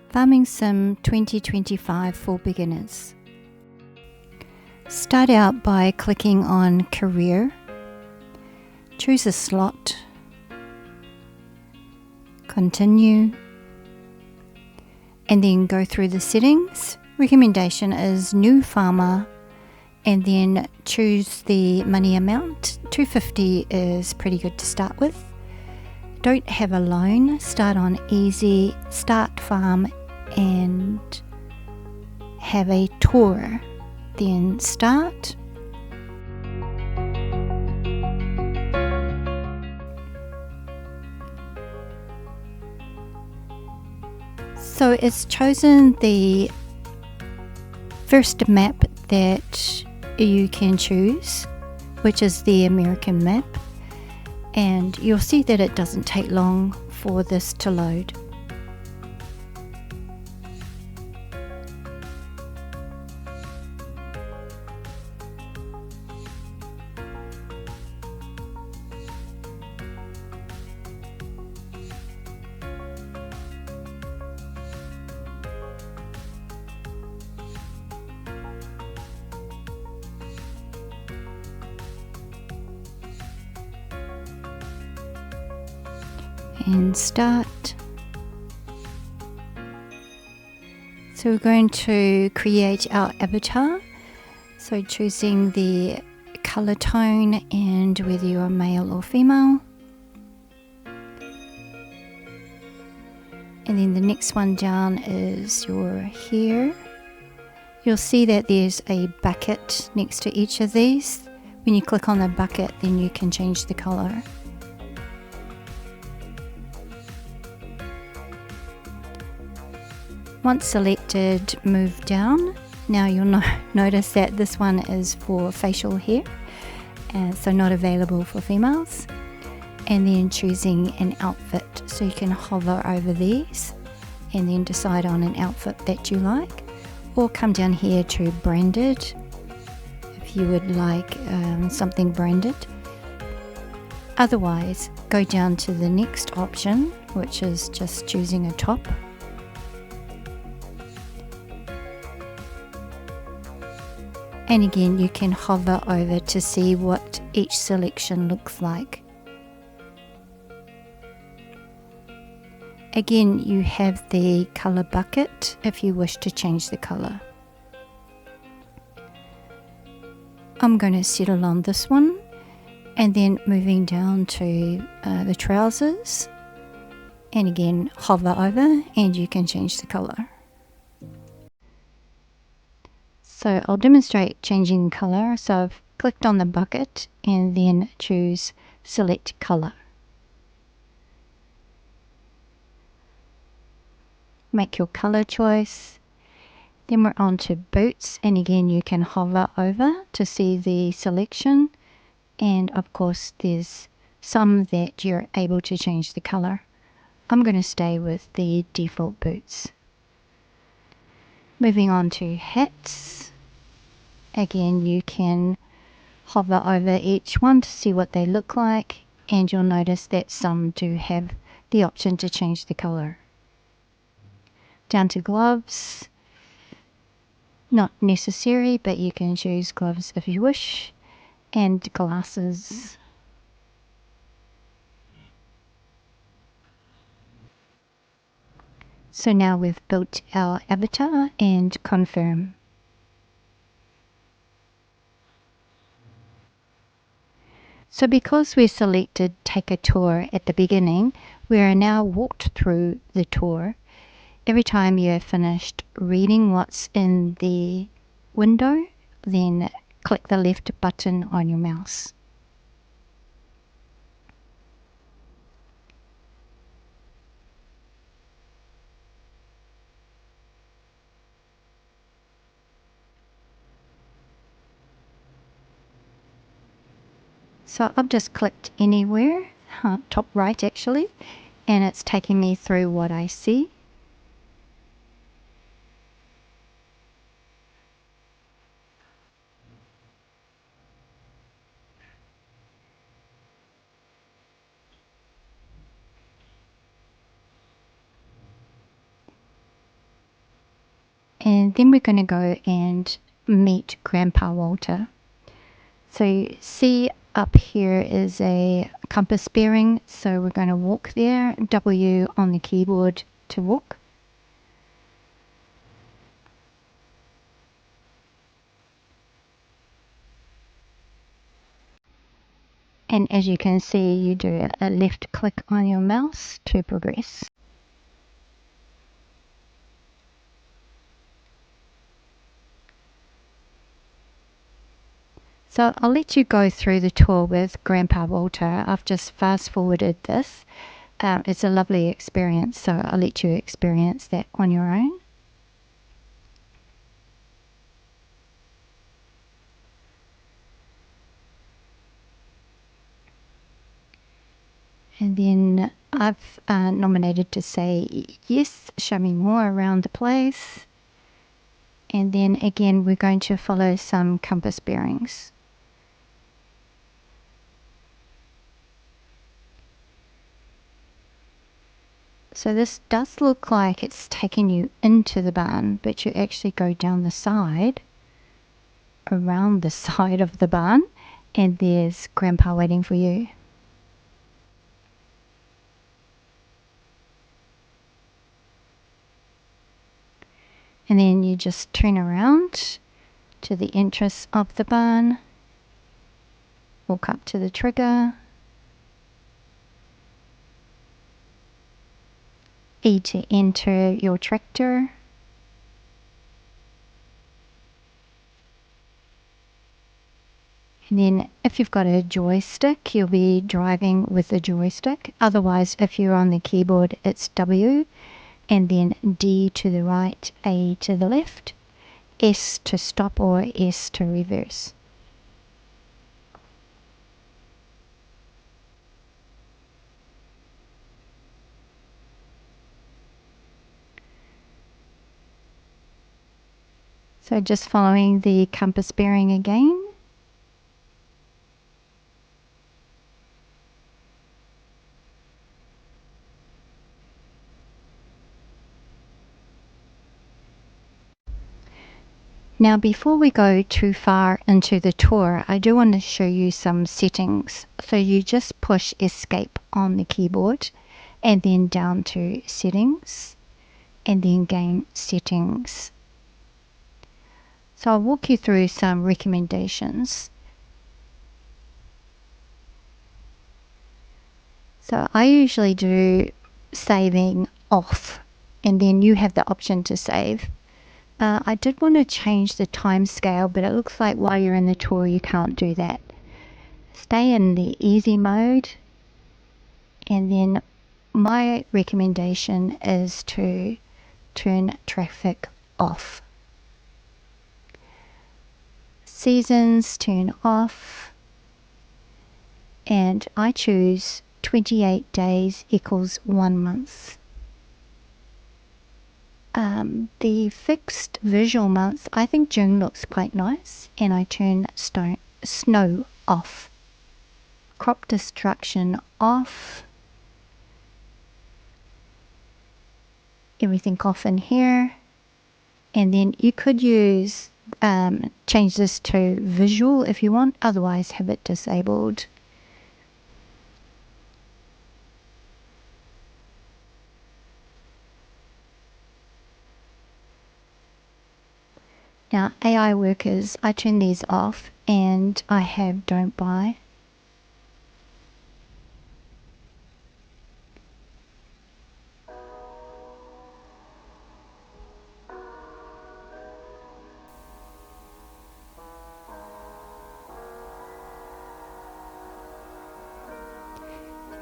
Farming Sim 2025 for beginners. Start out by clicking on Career, choose a slot, continue, and then go through the settings. Recommendation is New Farmer, and then choose the money amount. $250 is pretty good to start with. Don't have a loan, start on Easy, Start Farm, and have a tour. Then start. So it's chosen the first map that you can choose, which is the American map, and you'll see that it doesn't take long for this to load. And start. So we're going to create our avatar. So choosing the color tone and whether you're male or female. And then the next one down is your hair. You'll see that there's a bucket next to each of these. When you click on the bucket, then you can change the color. Once selected, move down. Now you'll notice that this one is for facial hair, so not available for females. And then choosing an outfit, so you can hover over these and then decide on an outfit that you like, or come down here to branded if you would like something branded. Otherwise, go down to the next option, which is just choosing a top. And again, you can hover over to see what each selection looks like. Again, you have the color bucket if you wish to change the color. I'm going to settle on this one, and then moving down to the trousers. And again, hover over and you can change the color. So I'll demonstrate changing color. So I've clicked on the bucket and then choose select color. Make your color choice. Then we're on to boots, and again you can hover over to see the selection, and of course there's some that you're able to change the color. I'm going to stay with the default boots. Moving on to hats. Again, you can hover over each one to see what they look like, and you'll notice that some do have the option to change the color. Down to gloves. Not necessary, but you can choose gloves if you wish. And glasses. So now we've built our avatar, and confirm. So because we selected take a tour at the beginning, we are now walked through the tour. Every time you have finished reading what's in the window, then click the left button on your mouse. So I've just clicked anywhere, top right actually, and it's taking me through what I see. and then we're going to go and meet Grandpa Walter. So you see up here is a compass bearing, so we're going to walk there, W on the keyboard to walk. And as you can see, you do a left click on your mouse to progress. So I'll let you go through the tour with Grandpa Walter. I've just fast forwarded this. It's a lovely experience, so I'll let you experience that on your own. And then I've nominated to say, yes, show me more around the place. And then again, we're going to follow some compass bearings. So this does look like it's taking you into the barn, but you actually go down the side, around the side of the barn, and there's Grandpa waiting for you. And then you just turn around to the entrance of the barn, walk up to the trigger, E to enter your tractor, and then if you've got a joystick, you'll be driving with the joystick. Otherwise, if you're on the keyboard, it's W, and then D to the right, A to the left, S to stop or S to reverse. So just following the compass bearing again. Now before we go too far into the tour, I do want to show you some settings. So you just push escape on the keyboard and then down to settings and then again settings. So I'll walk you through some recommendations. So I usually do saving off, and then you have the option to save. I did want to change the time scale, but it looks like while you're in the tour you can't do that. Stay in the easy mode, and then my recommendation is to turn traffic off. Seasons turn off, and I choose 28 days equals 1 month. The fixed visual months, I think June looks quite nice, and I turn snow off. Crop destruction off. Everything off in here. And then you could use, change this to visual if you want, otherwise have it disabled. Now AI workers, I turn these off and I have don't buy.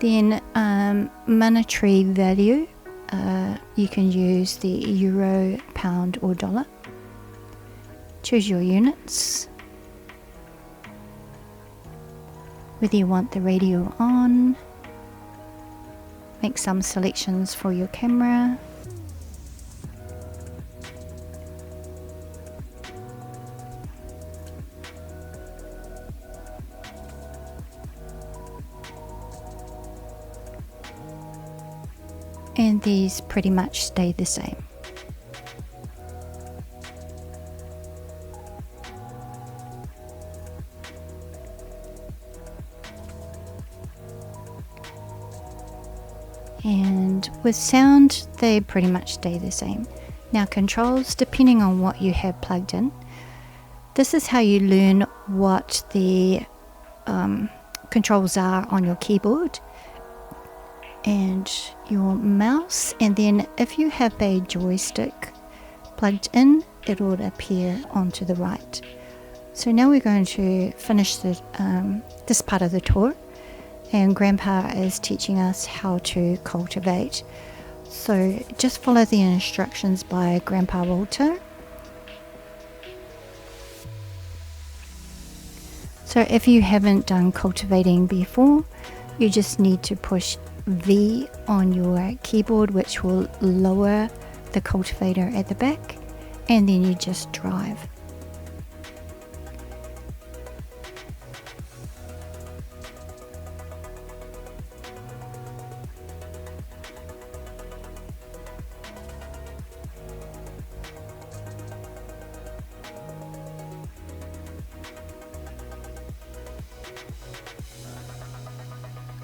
Then monetary value, you can use the euro, pound or dollar. Choose your units, whether you want the radio on, make some selections for your camera. And these pretty much stay the same. And with sound, they pretty much stay the same. Now controls, depending on what you have plugged in, this is how you learn what the controls are on your keyboard and your mouse. And then if you have a joystick plugged in, it will appear onto the right. So now we're going to finish this part of the tour, and Grandpa is teaching us how to cultivate. So just follow the instructions by Grandpa Walter. So if you haven't done cultivating before, you just need to push V on your keyboard, which will lower the cultivator at the back, and then you just drive.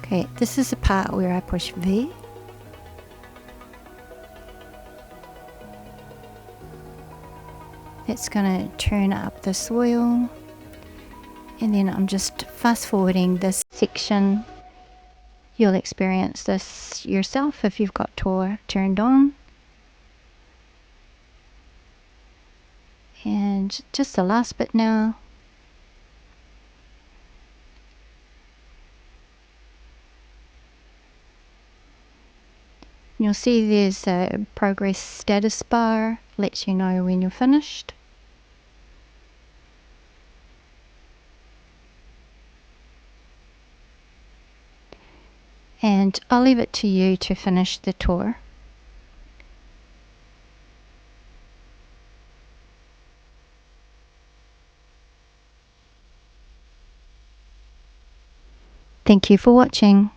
Okay, this is the part where I push V. It's going to turn up the soil, and then I'm just fast forwarding this section. You'll experience this yourself if you've got Tour turned on. And just the last bit now. You'll see there's a progress status bar, lets you know when you're finished. And I'll leave it to you to finish the tour. Thank you for watching.